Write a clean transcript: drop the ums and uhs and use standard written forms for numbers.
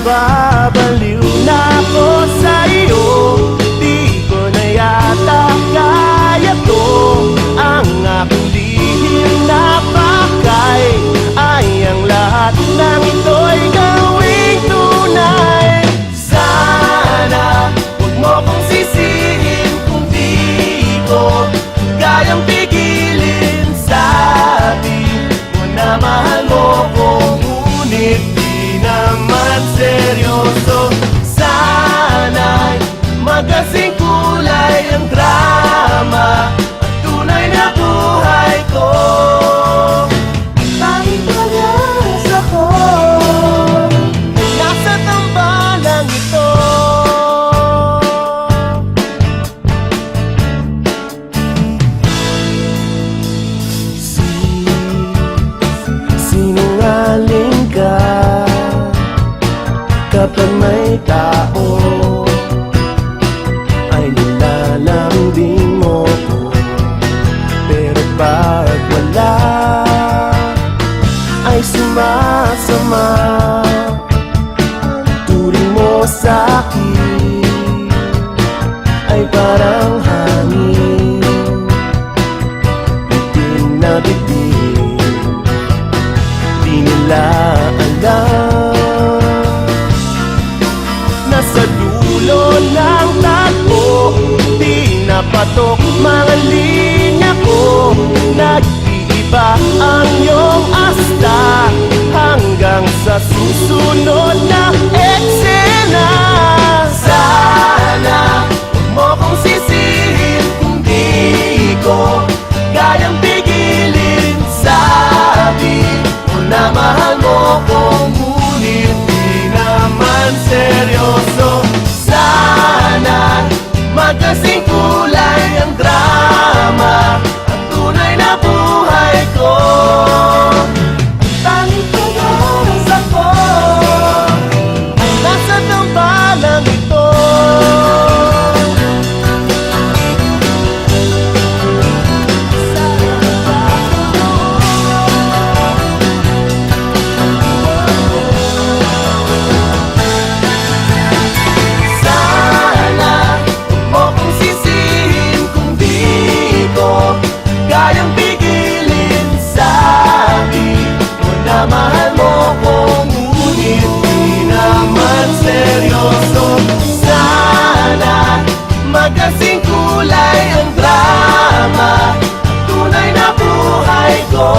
Nababaliw na ako sa'yo, di ko na yata kaya to. Ang aking lihim na pakay ay ang lahat ng ito'y gawing tunay. Sana huwag mo kong sisihin kung di ko kayang pigilin. Sabi mo na mahal mo ko, ngunit di naman seryoso. Sana'y magkasing kulay ang drama at tunay na buhay ko. Tanging pag-asa ko nasa tambalang ito. Sinungaling ka kapag may tao ay nilalambing mo ko, pero pag wala ay sumasama. Turing mo sa'kin ay parang hangin, bitin na bitin, di nila alam. Nasa dulo ng takbo, di napatok mga linya ko. Nag-iiba ang iyong asta hanggang sa susunod na eksena. Sana huwag mo kong sisihin kung di ko kayang pigilin. Sabi mo na mahal mo ko, ngunit di naman seryoso. Sana magkasing kulay ang drama at tunay na buhay ko. Ang tanging pag-asa ko ay nasa tambalang ito. Kayang pigilin. Sabi mo na mahal mo ko, ngunit di naman seryoso. Sana magkasing kulay ang drama at tunay na buhay ko.